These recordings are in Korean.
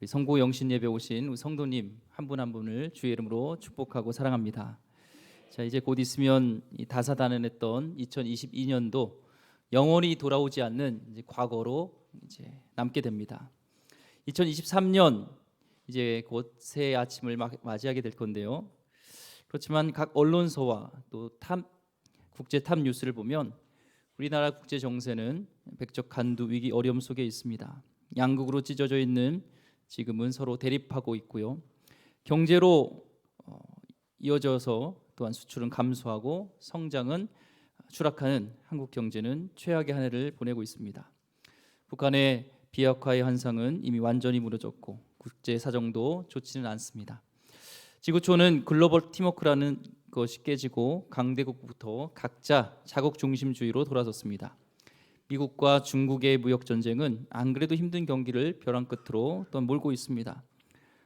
우리 성고 영신 예배 오신 우리 성도님 한 분 한 분을 주의 이름으로 축복하고 사랑합니다. 자, 이제 곧 있으면 이 다사다난했던 2022년도 영원히 돌아오지 않는 이제 과거로 이제 남게 됩니다. 2023년 이제 곧 새 아침을 맞이하게 될 건데요. 그렇지만 각 언론사와 또 국제 탑 뉴스를 보면 우리나라 국제 정세는 백적 간두 위기 어려움 속에 있습니다. 양극으로 찢어져 있는 지금은 서로 대립하고 있고요. 경제로 이어져서 또한 수출은 감소하고 성장은 추락하는 한국 경제는 최악의 한 해를 보내고 있습니다. 북한의 비핵화의 환상은 이미 완전히 무너졌고 국제 사정도 좋지는 않습니다. 지구촌은 글로벌 팀워크라는 것이 깨지고 강대국부터 각자 자국 중심주의로 돌아섰습니다. 미국과 중국의 무역 전쟁은 안 그래도 힘든 경기를 벼랑 끝으로 또 몰고 있습니다.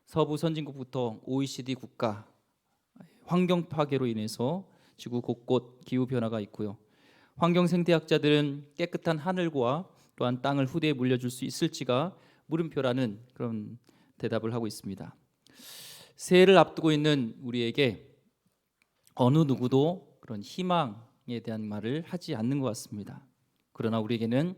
서부 선진국부터 OECD 국가 환경 파괴로 인해서 지구 곳곳 기후 변화가 있고요. 환경 생태학자들은 깨끗한 하늘과 또한 땅을 후대에 물려줄 수 있을지가 물음표라는 그런 대답을 하고 있습니다. 새해를 앞두고 있는 우리에게 어느 누구도 그런 희망에 대한 말을 하지 않는 것 같습니다. 그러나 우리에게는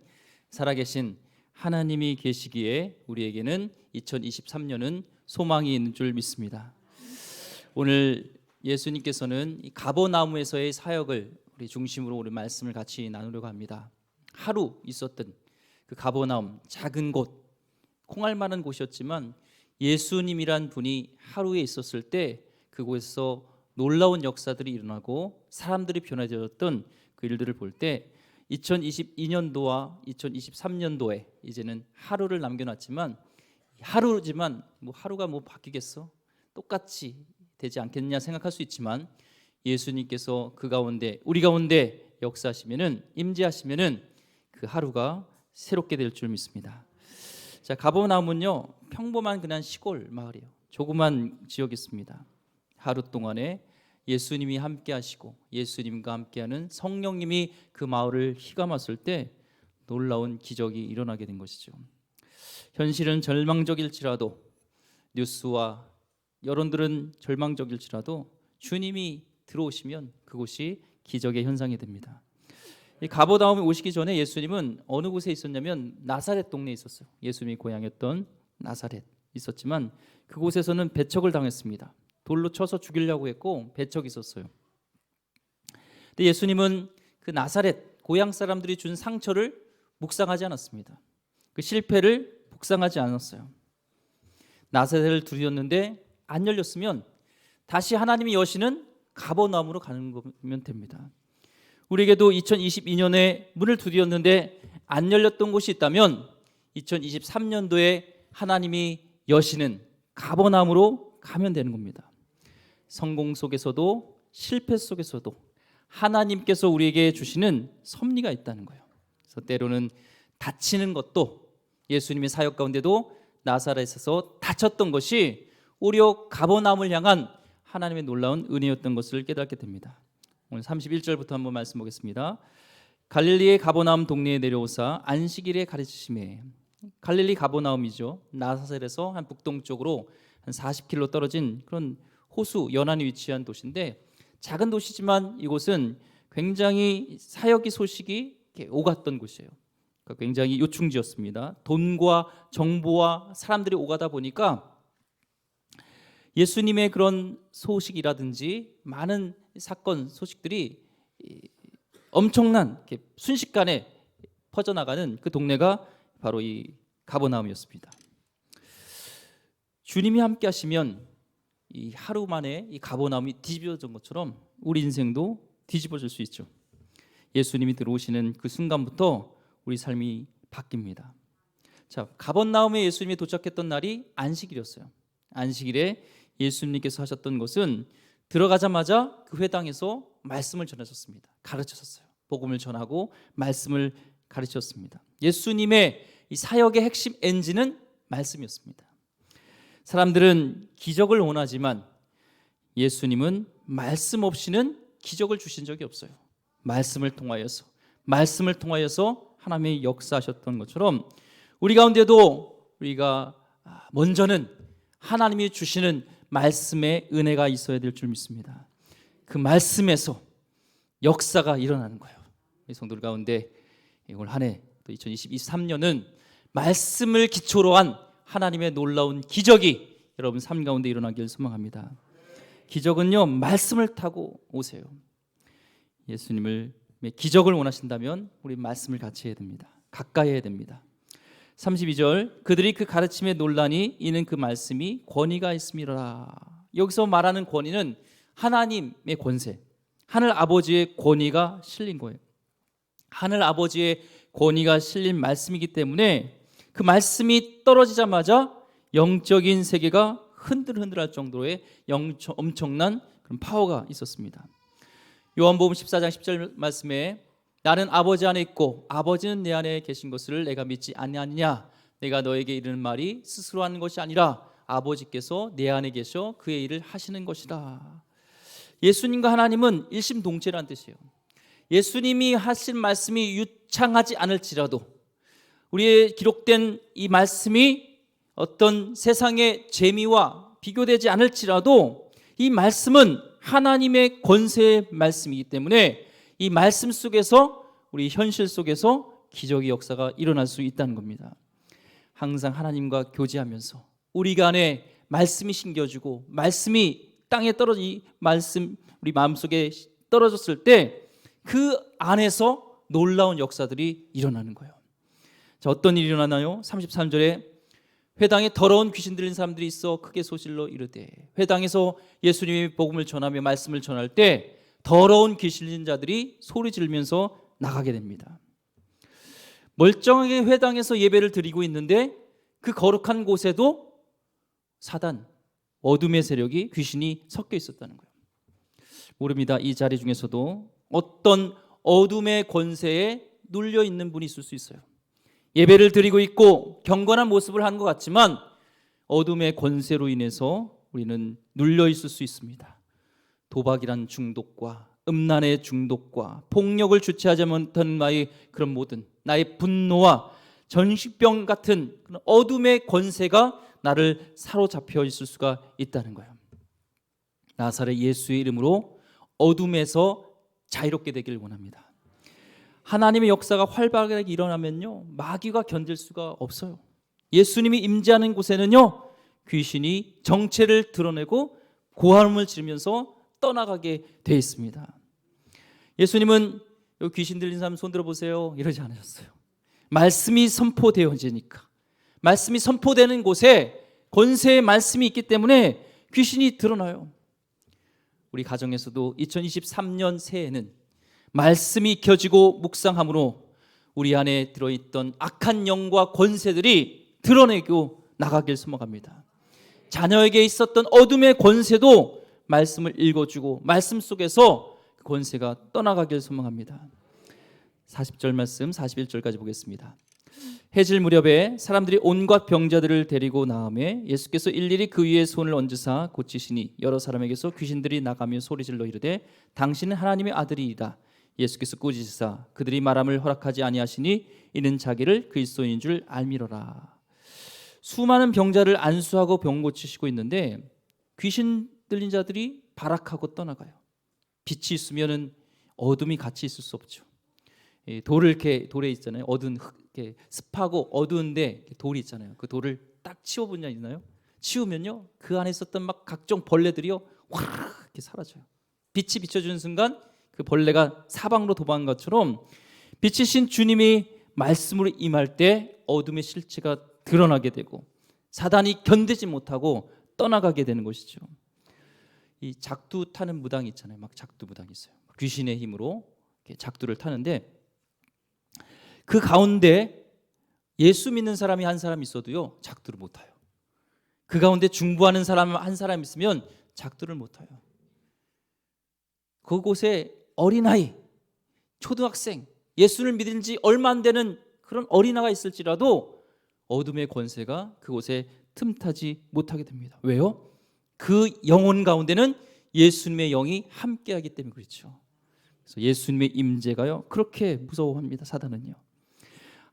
살아계신 하나님이 계시기에 우리에게는 2023년은 소망이 있는 줄 믿습니다. 오늘 예수님께서는 이 가버나움에서의 사역을 우리 중심으로 우리 말씀을 같이 나누려고 합니다. 하루 있었던 그 가버나움, 작은 곳, 콩알만한 곳이었지만 예수님이란 분이 하루에 있었을 때 그곳에서 놀라운 역사들이 일어나고 사람들이 변화되었던 그 일들을 볼 때 2022년도와 2023년도에 이제는 하루를 남겨놨지만 하루지만 하루가 바뀌겠어? 똑같이 되지 않겠냐 생각할 수 있지만 예수님께서 그 가운데 우리 가운데 역사하시면은 임재하시면은 그 하루가 새롭게 될 줄 믿습니다. 자, 가버나움은요 평범한 그냥 시골 마을이에요. 조그만 지역이 있습니다. 하루 동안에 예수님이 함께하시고 예수님과 함께하는 성령님이 그 마을을 휘감았을 때 놀라운 기적이 일어나게 된 것이죠. 현실은 절망적일지라도 뉴스와 여론들은 절망적일지라도 주님이 들어오시면 그곳이 기적의 현상이 됩니다. 이 가버나움에 오시기 전에 예수님은 어느 곳에 있었냐면 나사렛 동네에 있었어요. 예수님이 고향이었던 나사렛 있었지만 그곳에서는 배척을 당했습니다. 돌로 쳐서 죽이려고 했고 배척이 있었어요. 근데 예수님은 그 나사렛 고향 사람들이 준 상처를 묵상하지 않았습니다. 그 실패를 묵상하지 않았어요. 나사렛을 들였는데 안 열렸으면 다시 하나님이 여시는 가버나움으로 가는 거면 됩니다. 우리에게도 2022년에 문을 두드렸는데 안 열렸던 곳이 있다면 2023년도에 하나님이 여시는 가버나움으로 가면 되는 겁니다. 성공 속에서도 실패 속에서도 하나님께서 우리에게 주시는 섭리가 있다는 거예요. 그래서 때로는 다치는 것도 예수님의 사역 가운데도 나사렛에서 다쳤던 것이 오히려 가버나움을 향한 하나님의 놀라운 은혜였던 것을 깨닫게 됩니다. 오늘 31절부터 한번 말씀 보겠습니다. 갈릴리의 가버나움 동네에 내려오사 안식일에 가르치심에. 갈릴리 가버나움이죠. 나사렛에서 한 북동쪽으로 한 40km 떨어진 그런 호수 연안에 위치한 도시인데 작은 도시지만 이곳은 굉장히 사역의 소식이 오갔던 곳이에요. 그러니까 굉장히 요충지였습니다. 돈과 정보와 사람들이 오가다 보니까 예수님의 그런 소식이라든지 많은 사건 소식들이 엄청난 순식간에 퍼져나가는 그 동네가 바로 이 가버나움이었습니다. 주님이 함께 하시면 이 하루 만에 이 가버나움이 뒤집어진 것처럼 우리 인생도 뒤집어질 수 있죠. 예수님이 들어오시는 그 순간부터 우리 삶이 바뀝니다. 자, 가버나움에 예수님이 도착했던 날이 안식일이었어요. 안식일에 예수님께서 하셨던 것은 들어가자마자 그 회당에서 말씀을 전하셨습니다. 가르치셨어요. 복음을 전하고 말씀을 가르치셨습니다. 예수님의 이 사역의 핵심 엔진은 말씀이었습니다. 사람들은 기적을 원하지만 예수님은 말씀 없이는 기적을 주신 적이 없어요. 말씀을 통하여서 하나님의 역사하셨던 것처럼 우리 가운데도 우리가 먼저는 하나님이 주시는 말씀의 은혜가 있어야 될 줄 믿습니다. 그 말씀에서 역사가 일어나는 거예요. 성도들 가운데 올 한 해 또 2023년은 말씀을 기초로 한 하나님의 놀라운 기적이 여러분 삶 가운데 일어나길 소망합니다. 기적은요, 말씀을 타고 오세요. 예수님을 기적을 원하신다면 우리 말씀을 같이 해야 됩니다. 가까이 해야 됩니다. 32절, 그들이 그 가르침에 논란이 이는 그 말씀이 권위가 있음이라. 여기서 말하는 권위는 하나님의 권세, 하늘 아버지의 권위가 실린 거예요. 하늘 아버지의 권위가 실린 말씀이기 때문에 그 말씀이 떨어지자마자 영적인 세계가 흔들흔들할 정도의 엄청난 그런 파워가 있었습니다. 요한복음 14장 10절 말씀에 나는 아버지 안에 있고 아버지는 내 안에 계신 것을 내가 믿지 아니하느냐. 내가 너에게 이르는 말이 스스로 하는 것이 아니라 아버지께서 내 안에 계셔 그의 일을 하시는 것이다. 예수님과 하나님은 일심동체라는 뜻이에요. 예수님이 하신 말씀이 유창하지 않을지라도, 우리의 기록된 이 말씀이 어떤 세상의 재미와 비교되지 않을지라도 이 말씀은 하나님의 권세의 말씀이기 때문에 이 말씀 속에서 우리 현실 속에서 기적의 역사가 일어날 수 있다는 겁니다. 항상 하나님과 교제하면서 우리가 안에 말씀이 심겨지고 말씀이 땅에 떨어진 말씀 우리 마음속에 떨어졌을 때 그 안에서 놀라운 역사들이 일어나는 거예요. 자, 어떤 일이 일어나나요? 33절에 회당에 더러운 귀신 들린 사람들이 있어 크게 소실로 이르되, 회당에서 예수님이 복음을 전하며 말씀을 전할 때 더러운 귀신 들린 자들이 소리 지르면서 나가게 됩니다. 멀쩡하게 회당에서 예배를 드리고 있는데 그 거룩한 곳에도 사단, 어둠의 세력이, 귀신이 섞여 있었다는 거예요. 모릅니다. 이 자리 중에서도 어떤 어둠의 권세에 눌려 있는 분이 있을 수 있어요. 예배를 드리고 있고 경건한 모습을 하는 것 같지만 어둠의 권세로 인해서 우리는 눌려 있을 수 있습니다. 도박이란 중독과 음란의 중독과 폭력을 주체하지 못하는 나의 그런 모든 나의 분노와 전시병 같은 어둠의 권세가 나를 사로잡혀 있을 수가 있다는 거예요. 나사렛 예수의 이름으로 어둠에서 자유롭게 되기를 원합니다. 하나님의 역사가 활발하게 일어나면요, 마귀가 견딜 수가 없어요. 예수님이 임재하는 곳에는요, 귀신이 정체를 드러내고 고함을 지르면서 떠나가게 되어 있습니다. 예수님은 여기 귀신 들린 사람 손 들어보세요 이러지 않으셨어요. 말씀이 선포되어지니까, 말씀이 선포되는 곳에 권세의 말씀이 있기 때문에 귀신이 드러나요. 우리 가정에서도 2023년 새해에는 말씀이 익혀지고 묵상함으로 우리 안에 들어있던 악한 영과 권세들이 드러내고 나가길 소망합니다. 자녀에게 있었던 어둠의 권세도 말씀을 읽어주고 말씀 속에서 그 권세가 떠나가길 소망합니다. 40절 말씀 41절까지 보겠습니다. 해질 무렵에 사람들이 온갖 병자들을 데리고 나오매 예수께서 일일이 그 위에 손을 얹으사 고치시니 여러 사람에게서 귀신들이 나가며 소리질러 이르되 당신은 하나님의 아들이이다. 예수께서 꾸짖으사 그들이 말함을 허락하지 아니하시니 이는 자기를 그리스도인 줄 알미러라. 수많은 병자를 안수하고 병 고치시고 있는데 귀신 들린 자들이 발악하고 떠나가요. 빛이 있으면은 어둠이 같이 있을 수 없죠. 돌을 이렇게 돌에 있잖아요. 어두운 흙, 이렇게 습하고 어두운데 돌이 있잖아요. 그 돌을 딱 치워본 적 있나요? 치우면요, 그 안에 있었던 막 각종 벌레들이요, 확 이렇게 사라져요. 빛이 비춰주는 순간 그 벌레가 사방으로 도망간 것처럼 빛이신 주님이 말씀으로 임할 때 어둠의 실체가 드러나게 되고 사단이 견디지 못하고 떠나가게 되는 것이죠. 이 작두 타는 무당이 있잖아요. 막 작두 무당이 있어요. 귀신의 힘으로 작두를 타는데 그 가운데 예수 믿는 사람이 한 사람 있어도요, 작두를 못 타요. 그 가운데 중보하는 사람 한 사람 있으면 작두를 못 타요. 그곳에 어린아이, 초등학생, 예수를 믿은 지 얼마 안 되는 그런 어린아이가 있을지라도 어둠의 권세가 그곳에 틈타지 못하게 됩니다. 왜요? 그 영혼 가운데는 예수님의 영이 함께하기 때문에 그렇죠. 그래서 예수님의 임재가요, 그렇게 무서워합니다. 사단은요.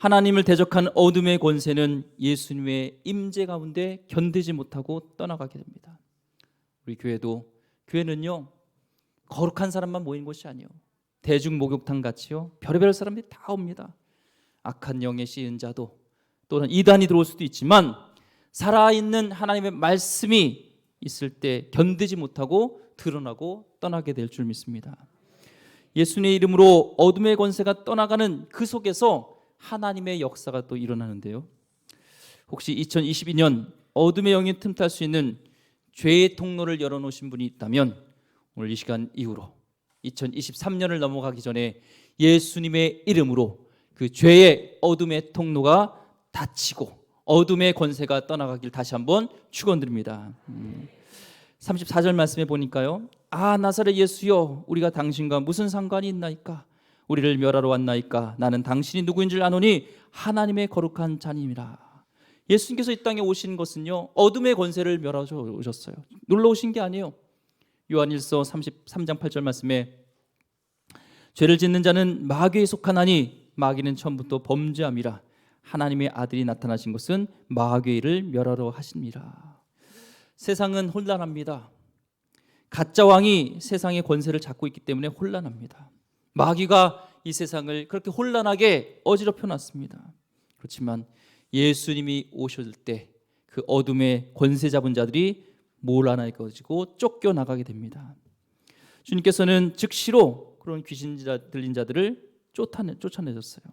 하나님을 대적한 어둠의 권세는 예수님의 임재 가운데 견디지 못하고 떠나가게 됩니다. 우리 교회는요 거룩한 사람만 모이는 곳이 아니에요. 대중 목욕탕 같이요 별의별 사람들이 다 옵니다. 악한 영에 씌인 자도 또는 이단이 들어올 수도 있지만 살아있는 하나님의 말씀이 있을 때 견디지 못하고 드러나고 떠나게 될 줄 믿습니다. 예수님의 이름으로 어둠의 권세가 떠나가는 그 속에서 하나님의 역사가 또 일어나는데요. 혹시 2022년 어둠의 영이 틈탈 수 있는 죄의 통로를 열어놓으신 분이 있다면 오늘 이 시간 이후로 2023년을 넘어가기 전에 예수님의 이름으로 그 죄의 어둠의 통로가 닫히고 어둠의 권세가 떠나가길 다시 한번 축원드립니다. 34절 말씀에 보니까요, 아 나사렛 예수여, 우리가 당신과 무슨 상관이 있나이까? 우리를 멸하러 왔나이까? 나는 당신이 누구인 줄 아노니 하나님의 거룩한 자님이라. 예수님께서 이 땅에 오신 것은요 어둠의 권세를 멸하러 오셨어요. 놀러 오신 게 아니에요. 요한일서 33장 8절 말씀에 죄를 짓는 자는 마귀에 속하나니 마귀는 처음부터 범죄함이라. 하나님의 아들이 나타나신 것은 마귀를 멸하러 하십니다. 세상은 혼란합니다. 가짜 왕이 세상의 권세를 잡고 있기 때문에 혼란합니다. 마귀가 이 세상을 그렇게 혼란하게 어지럽혀 놨습니다. 그렇지만 예수님이 오실 때 그 어둠의 권세 잡은 자들이 몰아나가지고 쫓겨나가게 됩니다. 주님께서는 즉시로 그런 귀신 들린 자들을 쫓아내셨어요.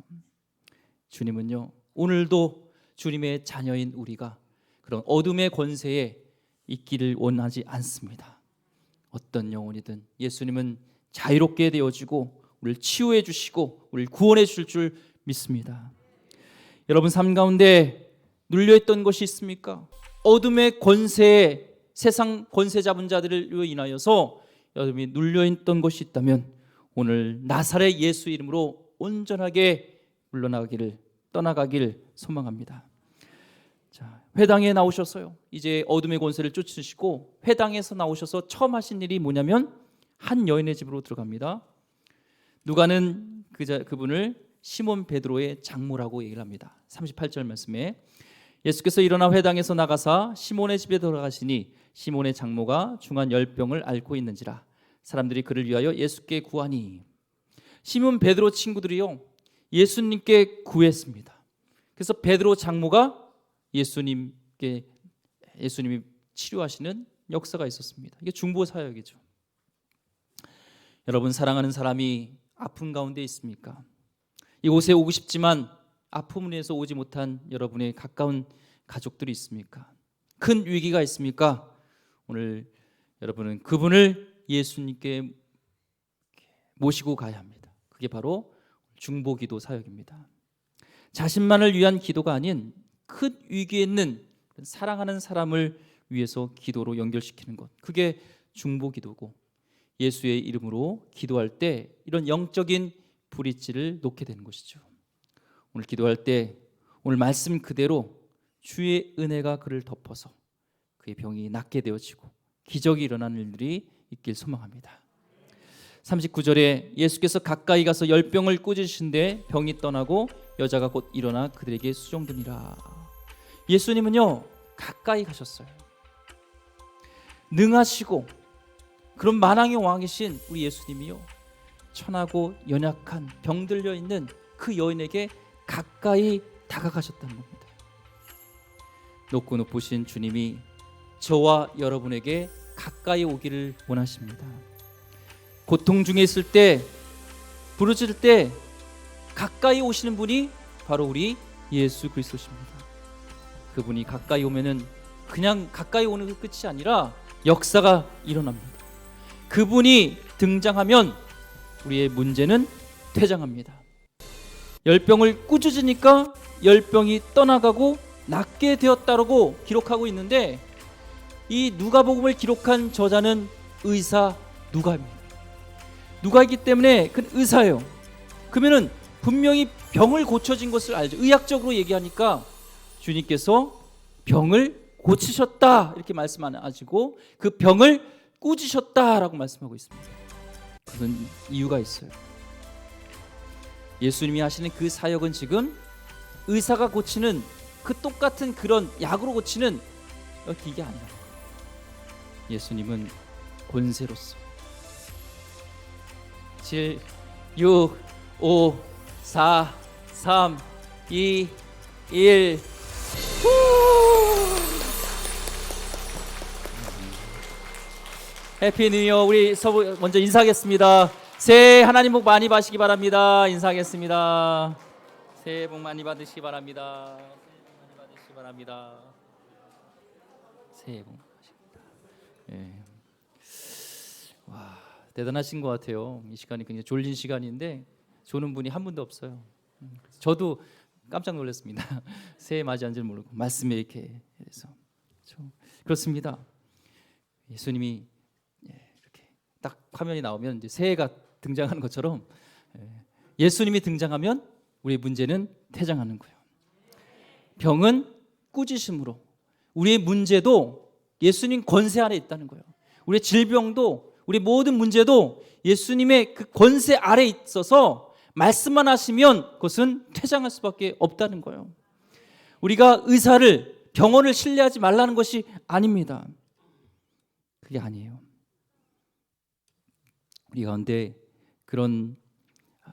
주님은요 오늘도 주님의 자녀인 우리가 그런 어둠의 권세에 있기를 원하지 않습니다. 어떤 영혼이든 예수님은 자유롭게 되어주고 우리를 치유해 주시고 우리를 구원해 주실 줄 믿습니다. 여러분 삶 가운데 눌려있던 것이 있습니까? 어둠의 권세에 세상 권세 잡은 자들을 인하여서 여러분이 눌려있던 것이 있다면 오늘 나사렛 예수 이름으로 온전하게 물러나가기를 떠나가길 소망합니다. 자, 회당에 나오셨어요. 이제 어둠의 권세를 쫓으시고 회당에서 나오셔서 처음 하신 일이 뭐냐면 한 여인의 집으로 들어갑니다. 누가는 그분을 시몬 베드로의 장모라고 얘기를 합니다. 38절 말씀에 예수께서 일어나 회당에서 나가사 시몬의 집에 들어가시니 시몬의 장모가 중한 열병을 앓고 있는지라. 사람들이 그를 위하여 예수께 구하니. 시몬 베드로 친구들이요 예수님께 구했습니다. 그래서 베드로 장모가 예수님이 치료하시는 역사가 있었습니다. 이게 중보 사역이죠. 여러분 사랑하는 사람이 아픔 가운데 있습니까? 이곳에 오고 싶지만 아픔을 위해서 오지 못한 여러분의 가까운 가족들이 있습니까? 큰 위기가 있습니까? 오늘 여러분은 그분을 예수님께 모시고 가야 합니다. 그게 바로 중보기도 사역입니다. 자신만을 위한 기도가 아닌 큰 위기에 있는 사랑하는 사람을 위해서 기도로 연결시키는 것, 그게 중보기도고 예수의 이름으로 기도할 때 이런 영적인 브릿지를 놓게 되는 것이죠. 오늘 기도할 때 오늘 말씀 그대로 주의 은혜가 그를 덮어서 그의 병이 낫게 되어지고 기적이 일어나는 일들이 있길 소망합니다. 39절에 예수께서 가까이 가서 열병을 꾸짖으신데 병이 떠나고 여자가 곧 일어나 그들에게 수종드니라. 예수님은요 가까이 가셨어요. 능하시고 그런 만왕의 왕이신 우리 예수님이요 천하고 연약한 병들려 있는 그 여인에게 가까이 다가가셨다는 겁니다. 높고 높으신 주님이 저와 여러분에게 가까이 오기를 원하십니다. 고통 중에 있을 때, 부르짖을 때 가까이 오시는 분이 바로 우리 예수 그리스도십니다. 그분이 가까이 오면은 그냥 가까이 오는 게 끝이 아니라 역사가 일어납니다. 그분이 등장하면 우리의 문제는 퇴장합니다. 열병을 꾸짖으니까 열병이 떠나가고 낫게 되었다라고 기록하고 있는데 이 누가복음을 기록한 저자는 의사 누가입니다. 누가이기 때문에 그 의사예요. 그러면은 분명히 병을 고쳐진 것을 알죠. 의학적으로 얘기하니까 주님께서 병을 고치셨다 이렇게 말씀 안 하시고 그 병을 꾸짖으셨다라고 말씀하고 있습니다. 그런 이유가 있어요. 예수님이 하시는 그 사역은 지금 의사가 고치는 그 똑같은 그런 약으로 고치는 기계 아니라 예수님은 권세로서 7, 6, 5, 4, 3, 2, 1 해피 뉴 이어. 우리 서부 먼저 인사하겠습니다. 새해 하나님 복 많이 받으시기 바랍니다. 인사하겠습니다. 새해 복 많이 받으시기 바랍니다. 새해 복 많이 받으시기 바랍니다. 새해 복 많이 받으십니다. 예. 와, 대단하신 것 같아요. 이 시간이 굉장히 졸린 시간인데 조는 분이 한 분도 없어요. 저도 깜짝 놀랐습니다. 새해 맞이한 줄 모르고 말씀에 이렇게 해서 그렇습니다. 예수님이 이렇게 딱 화면이 나오면 이제 새해가 등장하는 것처럼 예수님이 등장하면 우리의 문제는 퇴장하는 거예요. 병은 꾸짖음으로, 우리의 문제도 예수님 권세 아래 있다는 거예요. 우리의 질병도, 우리 모든 문제도 예수님의 그 권세 아래 있어서 말씀만 하시면 그것은 퇴장할 수밖에 없다는 거예요. 우리가 의사를, 병원을 신뢰하지 말라는 것이 아닙니다. 그게 아니에요. 우리 가운데 그런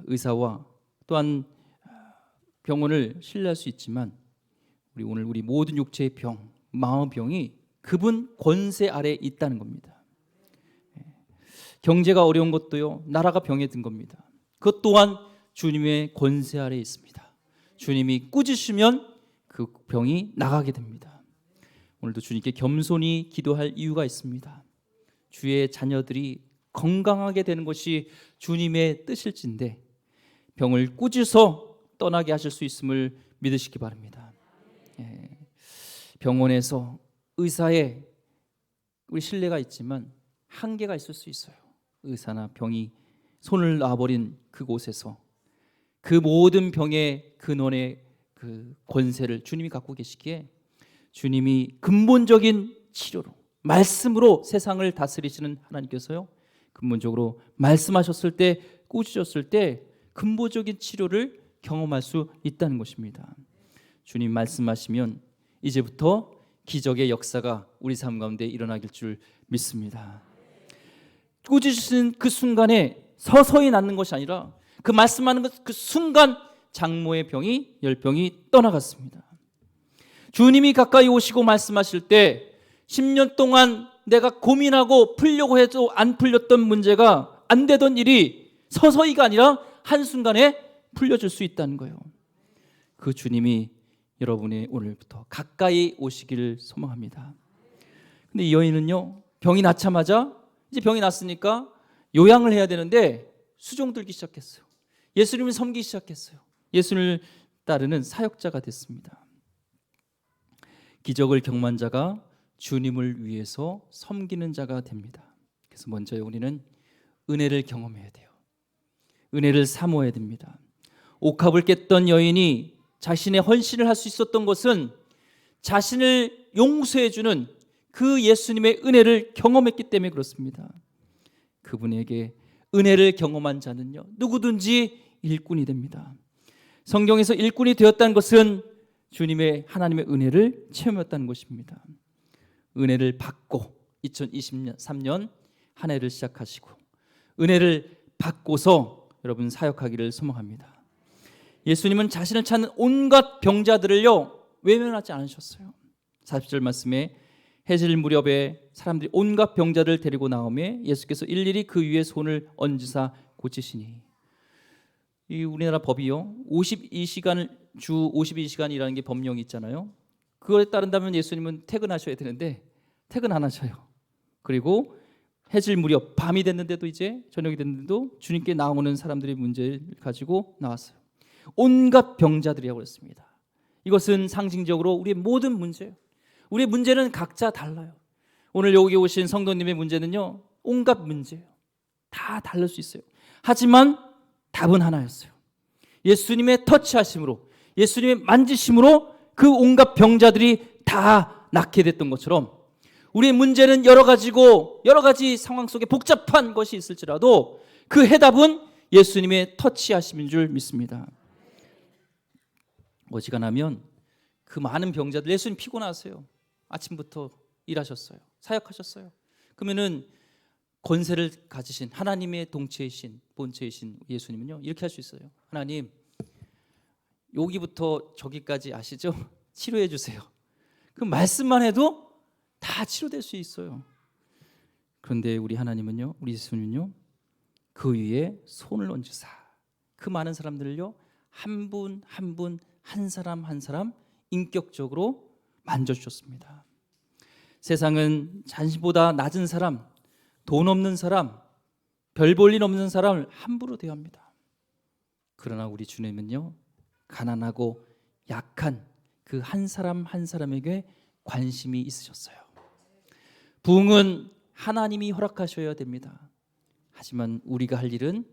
의사와 또한 병원을 신뢰할 수 있지만 오늘 우리 모든 육체의 병, 마음의 병이 그분 권세 아래에 있다는 겁니다. 경제가 어려운 것도요, 나라가 병에 든 겁니다. 그것 또한 주님의 권세 아래에 있습니다. 주님이 꾸짖으면 그 병이 나가게 됩니다. 오늘도 주님께 겸손히 기도할 이유가 있습니다. 주의 자녀들이 건강하게 되는 것이 주님의 뜻일진데 병을 꾸짖어 떠나게 하실 수 있음을 믿으시기 바랍니다. 병원에서 의사에 우리 신뢰가 있지만 한계가 있을 수 있어요. 의사나 병이 손을 놔버린 그곳에서 그 모든 병의 근원의 그 권세를 주님이 갖고 계시기에 주님이 근본적인 치료로, 말씀으로 세상을 다스리시는 하나님께서요, 근본적으로 말씀하셨을 때, 꾸짖었을 때 근본적인 치료를 경험할 수 있다는 것입니다. 주님 말씀하시면 이제부터 기적의 역사가 우리 삶 가운데 일어나길 줄 믿습니다. 꾸짖으신 그 순간에 서서히 낫는 것이 아니라 그 말씀하는 그 순간 장모의 병이, 열병이 떠나갔습니다. 주님이 가까이 오시고 말씀하실 때 10년 동안 내가 고민하고 풀려고 해도 안 풀렸던 문제가, 안 되던 일이 서서히가 아니라 한순간에 풀려질 수 있다는 거예요. 그 주님이 여러분의 오늘부터 가까이 오시기를 소망합니다. 근데 이 여인은요, 병이 낫자마자 이제 병이 났으니까 요양을 해야 되는데 수종 들기 시작했어요. 예수님을 섬기기 시작했어요. 예수님을 따르는 사역자가 됐습니다. 기적을 경험한 자가 주님을 위해서 섬기는 자가 됩니다. 그래서 먼저 우리는 은혜를 경험해야 돼요. 은혜를 사모해야 됩니다. 옥합을 깼던 여인이 자신의 헌신을 할 수 있었던 것은 자신을 용서해 주는 그 예수님의 은혜를 경험했기 때문에 그렇습니다. 그분에게 은혜를 경험한 자는요, 누구든지 일꾼이 됩니다. 성경에서 일꾼이 되었다는 것은 주님의, 하나님의 은혜를 체험했다는 것입니다. 은혜를 받고 2023년 한 해를 시작하시고 은혜를 받고서 여러분 사역하기를 소망합니다. 예수님은 자신을 찾는 온갖 병자들을요, 외면하지 않으셨어요. 40절 말씀에 해질 무렵에 사람들이 온갖 병자를 데리고 나오매 예수께서 일일이 그 위에 손을 얹으사 고치시니. 이 우리나라 법이요, 52시간을 주 52시간이라는 게 법령이 있잖아요. 그거에 따른다면 예수님은 퇴근하셔야 되는데 퇴근 안 하셔요. 그리고 해질 무렵, 밤이 됐는데도, 이제 저녁이 됐는데도 주님께 나오는 사람들의 문제를 가지고 나왔어요. 온갖 병자들이라고 했습니다. 이것은 상징적으로 우리의 모든 문제예요. 우리의 문제는 각자 달라요. 오늘 여기 오신 성도님의 문제는요, 온갖 문제예요. 다 다를 수 있어요. 하지만 답은 하나였어요. 예수님의 터치하심으로, 예수님의 만지심으로 그 온갖 병자들이 다 낫게 됐던 것처럼 우리의 문제는 여러 가지 상황 속에 복잡한 것이 있을지라도 그 해답은 예수님의 터치하심인 줄 믿습니다. 어지간하면 그 많은 병자들, 예수님 피곤하세요. 아침부터 일하셨어요. 사역하셨어요. 그러면은 권세를 가지신 하나님의 동체이신 본체이신 예수님은요 이렇게 할 수 있어요. 하나님, 여기부터 저기까지 아시죠? 치료해 주세요. 그 말씀만 해도 다 치료될 수 있어요. 그런데 우리 하나님은요, 우리 예수님은요, 그 위에 손을 얹으사 그 많은 사람들을요 한 분 한 분, 한 사람 한 사람 인격적으로 만져주셨습니다. 세상은 자신보다 낮은 사람, 돈 없는 사람, 별 볼 일 없는 사람을 함부로 대합니다. 그러나 우리 주님은요, 가난하고 약한 그 한 사람 한 사람에게 관심이 있으셨어요. 부흥은 하나님이 허락하셔야 됩니다. 하지만 우리가 할 일은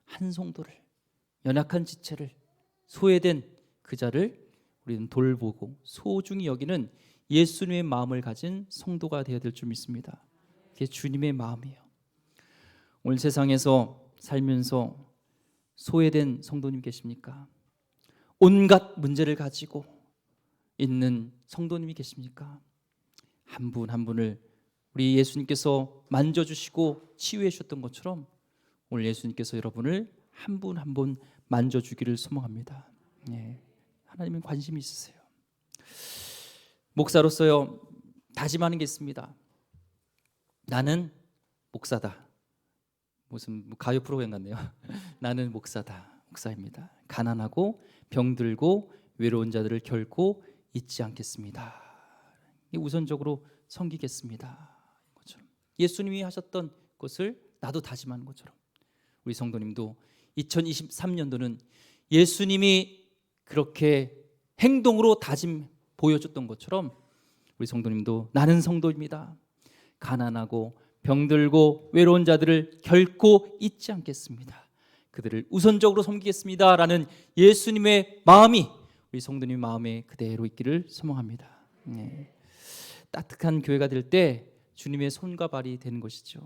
한 성도를, 연약한 지체를, 소외된 그 자를 우리는 돌보고 소중히 여기는 예수님의 마음을 가진 성도가 되어야 될 줄 믿습니다. 그게 주님의 마음이에요. 오늘 세상에서 살면서 소외된 성도님 계십니까? 온갖 문제를 가지고 있는 성도님이 계십니까? 한 분 한 분을 우리 예수님께서 만져주시고 치유해 주셨던 것처럼 오늘 예수님께서 여러분을 한 분 한 분 만져주기를 소망합니다. 예, 하나님은 관심이 있으세요. 목사로서요 다짐하는 게 있습니다. 나는 목사다. 무슨 가요 프로그램 같네요. 나는 목사다. 목사입니다. 가난하고 병들고 외로운 자들을 결코 잊지 않겠습니다. 우선적으로 섬기겠습니다. 예수님이 하셨던 것을 나도 다짐하는 것처럼 우리 성도님도 2023년도는 예수님이 그렇게 행동으로 다짐 보여줬던 것처럼 우리 성도님도 나는 성도입니다. 가난하고 병들고 외로운 자들을 결코 잊지 않겠습니다. 그들을 우선적으로 섬기겠습니다. 라는 예수님의 마음이 우리 성도님 마음에 그대로 있기를 소망합니다. 네. 따뜻한 교회가 될 때 주님의 손과 발이 되는 것이죠.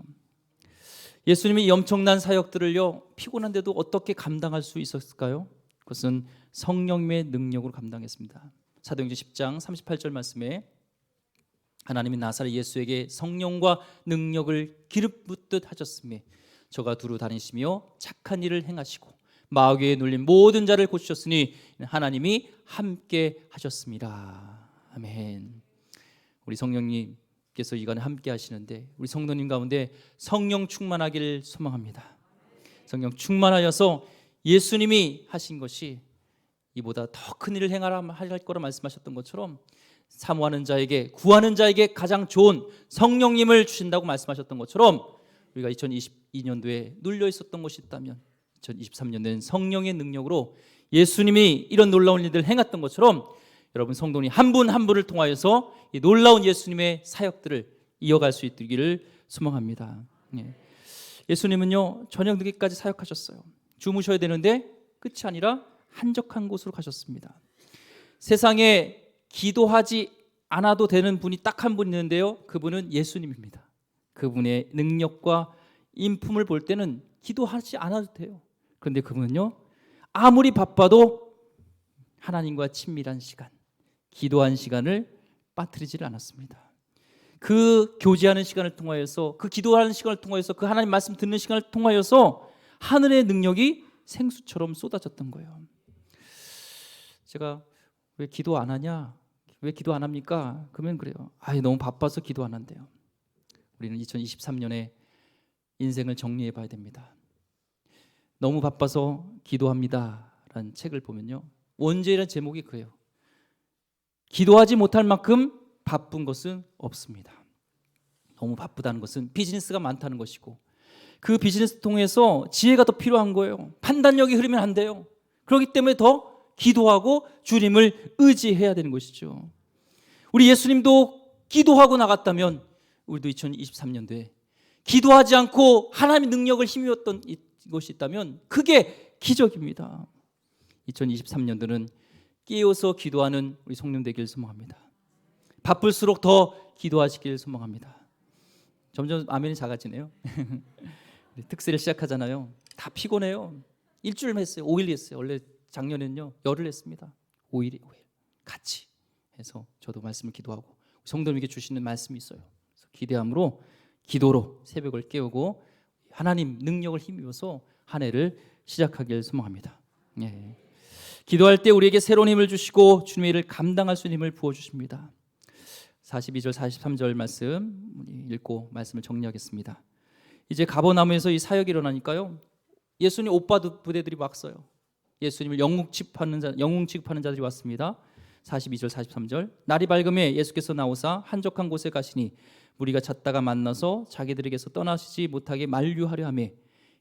예수님이 이 엄청난 사역들을요 피곤한데도 어떻게 감당할 수 있었을까요? 그것은 성령님의 능력으로 감당했습니다. 사도행전 10장 38절 말씀에 하나님이 나사렛 예수에게 성령과 능력을 기름붓듯 하셨으며 저가 두루 다니시며 착한 일을 행하시고 마귀에 눌린 모든 자를 고치셨으니 하나님이 함께 하셨습니다. 아멘. 우리 성령님께서 이간에 함께 하시는데 우리 성도님 가운데 성령 충만하기를 소망합니다. 성령 충만하여서 예수님이 하신 것이 이보다 더 큰 일을 행하라 할 거라 말씀하셨던 것처럼 사모하는 자에게, 구하는 자에게 가장 좋은 성령님을 주신다고 말씀하셨던 것처럼 우리가 2022년도에 눌려 있었던 것이 있다면 2023년도엔 성령의 능력으로 예수님이 이런 놀라운 일들을 행했던 것처럼 여러분 성도님 한 분 한 분을 통하여서 이 놀라운 예수님의 사역들을 이어갈 수 있기를 소망합니다. 예수님은요 저녁 늦게까지 사역하셨어요. 주무셔야 되는데 끝이 아니라 한적한 곳으로 가셨습니다. 세상에 기도하지 않아도 되는 분이 딱 한 분 있는데요, 그분은 예수님입니다. 그분의 능력과 인품을 볼 때는 기도하지 않아도 돼요. 그런데 그분은요 아무리 바빠도 하나님과 친밀한 시간, 기도한 시간을 빠뜨리지를 않았습니다. 그 교제하는 시간을 통하여서, 그 기도하는 시간을 통하여서, 그 하나님 말씀 듣는 시간을 통하여서 하늘의 능력이 생수처럼 쏟아졌던 거예요. 제가 왜 기도 안 하냐? 왜 기도 안 합니까? 그러면 그래요. 너무 바빠서 기도 안 한대요. 우리는 2023년에 인생을 정리해 봐야 됩니다. 너무 바빠서 기도합니다 라는 책을 보면요 원제라는 제목이 그래요. 기도하지 못할 만큼 바쁜 것은 없습니다. 너무 바쁘다는 것은 비즈니스가 많다는 것이고 그 비즈니스 통해서 지혜가 더 필요한 거예요. 판단력이 흐르면 안 돼요. 그렇기 때문에 더 기도하고 주님을 의지해야 되는 것이죠. 우리 예수님도 기도하고 나갔다면 우리도 2023년도에 기도하지 않고 하나님의 능력을 힘입었던 것이 있다면 그게 기적입니다. 2023년도는 깨어서 기도하는 우리 성령 되기를 소망합니다. 바쁠수록 더 기도하시기를 소망합니다. 점점 아멘이 작아지네요. 특세를 시작하잖아요. 다 피곤해요. 일주일 했어요. 5일 했어요. 원래 작년에는요 열흘 했습니다. 5일 같이 해서 저도 말씀을 기도하고 성도님에게 주시는 말씀이 있어요. 그래서 기대함으로 기도로 새벽을 깨우고 하나님 능력을 힘입어서 한 해를 시작하길 소망합니다. 예. 기도할 때 우리에게 새로운 힘을 주시고 주님의 일을 감당할 수 있는 힘을 부어주십니다. 42절 43절 말씀 읽고 말씀을 정리하겠습니다. 이제 가버나움에서 이 사역이 일어나니까요, 예수님 오빠 부대들이 왔어요. 예수님을 영웅 취급하는 자들이 왔습니다. 42절 43절 날이 밝음에 예수께서 나오사 한적한 곳에 가시니 무리가 찾다가 만나서 자기들에게서 떠나시지 못하게 만류하려 하며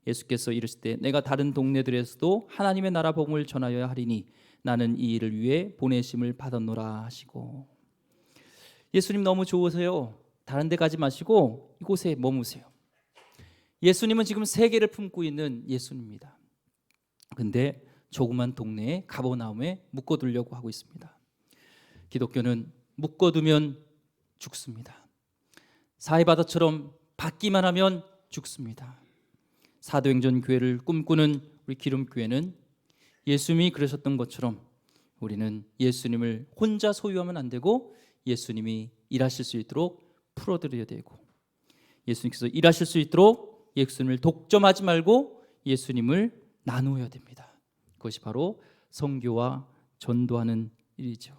예수께서 이르시되 내가 다른 동네들에서도 하나님의 나라 복음을 전하여야 하리니 나는 이 일을 위해 보내심을 받았노라 하시고, 예수님 너무 좋으세요. 다른 데 가지 마시고 이곳에 머무세요. 예수님은 지금 세계를 품고 있는 예수님입니다. 근데 조그만 동네에 가버나움에 묶어두려고 하고 있습니다. 기독교는 묶어두면 죽습니다. 사해바다처럼 받기만 하면 죽습니다. 사도행전 교회를 꿈꾸는 우리 기름교회는 예수님이 그러셨던 것처럼 우리는 예수님을 혼자 소유하면 안 되고 예수님이 일하실 수 있도록 풀어드려야 되고, 예수님께서 일하실 수 있도록 예수님을 독점하지 말고 예수님을 나누어야 됩니다. 그것이 바로 선교와 전도하는 일이죠.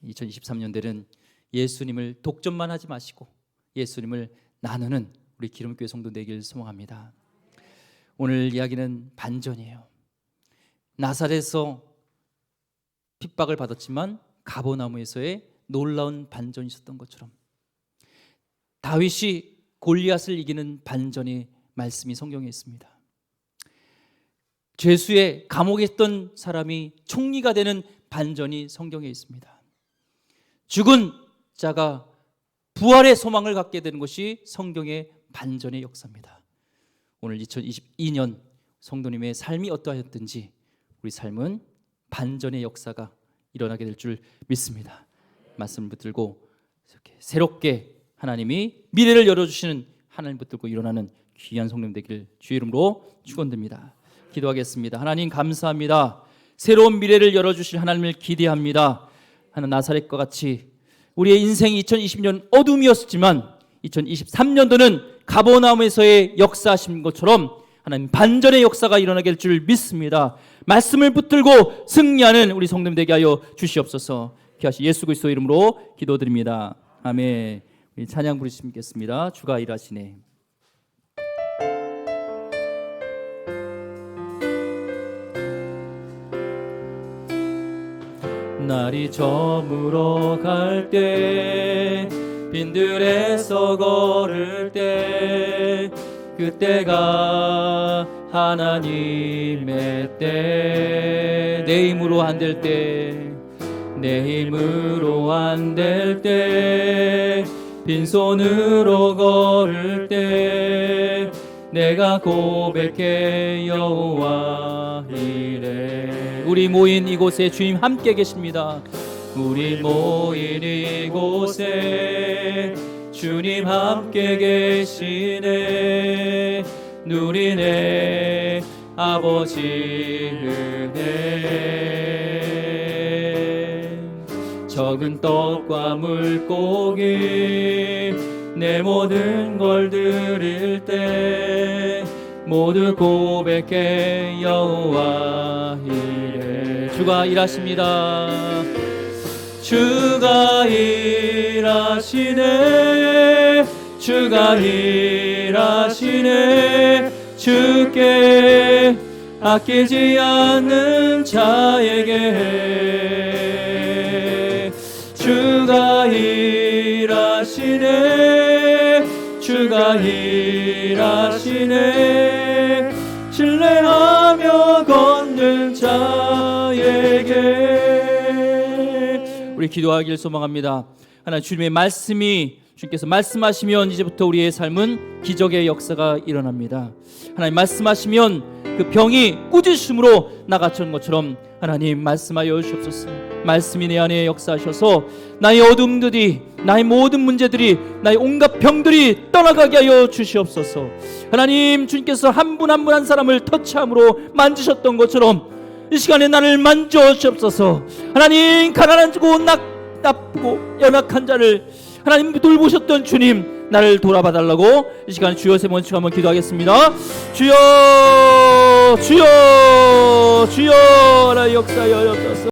2023년대는 예수님을 독점만 하지 마시고 예수님을 나누는 우리 기름교회 성도 되길 소망합니다. 오늘 이야기는 반전이에요. 나사렛에서 핍박을 받았지만 가버나움에서의 놀라운 반전이 있었던 것처럼 다윗이 골리앗을 이기는 반전의 말씀이 성경에 있습니다. 죄수의 감옥에 있던 사람이 총리가 되는 반전이 성경에 있습니다. 죽은 자가 부활의 소망을 갖게 되는 것이 성경의 반전의 역사입니다. 오늘 2022년 성도님의 삶이 어떠하였든지 우리 삶은 반전의 역사가 일어나게 될 줄 믿습니다. 말씀을 붙들고 이렇게 새롭게 하나님이 미래를 열어주시는 하나님 붙들고 일어나는 귀한 성도님 되길 주의 이름으로 축원드립니다. 기도하겠습니다. 하나님 감사합니다. 새로운 미래를 열어주실 하나님을 기대합니다. 하나님 나사렛과 같이 우리의 인생이 2020년 어둠이었지만 2023년도는 가버나움에서의 역사하신 것처럼 하나님 반전의 역사가 일어나게 될 줄 믿습니다. 말씀을 붙들고 승리하는 우리 성도님 되게 하여 주시옵소서. 귀하신 예수 그리스도 이름으로 기도드립니다. 아멘. 우리 찬양 부르시겠습니다. 주가 일하시네. 날이 저물어 갈 때 빈들에서 걸을 때 그때가 하나님의 때, 내 힘으로 안 될 때, 내 힘으로 안 될 때, 빈손으로 걸을 때 내가 고백해 여호와 이래. 우리 모인 이곳에 주님 함께 계십니다. 우리 모인 이곳에 주님 함께 계시네. 누리네 아버지 은혜. 적은 떡과 물고기 내 모든 걸 드릴 때 모두 고백해 여호와 이래. 주가 일하십니다. 주가 일하시네. 주가 일하시네. 주께 아끼지 않는 자에게 주가 일하시네. 주가 일하시네. 신뢰하며 걷는 자에게. 우리 기도하길 소망합니다. 하나님 주님의 말씀이 주님께서 말씀하시면 이제부터 우리의 삶은 기적의 역사가 일어납니다. 하나님 말씀하시면 그 병이 꾸짖음으로 나가는 것처럼 하나님 말씀하여 주옵소서. 말씀이 내 안에 역사하셔서 나의 어둠들이, 나의 모든 문제들이, 나의 온갖 병들이 떠나가게 하여 주시옵소서. 하나님 주님께서 한 분 한 분 한 사람을 터치함으로 만지셨던 것처럼 이 시간에 나를 만져 주옵소서. 하나님, 가난하고 나쁘고 연약한 자를 하나님 돌보셨던 주님, 나를 돌아봐 달라고 이 시간 주여 세 번 한번 기도하겠습니다. 주여, 주여, 주여, 나 역사여 주옵소서.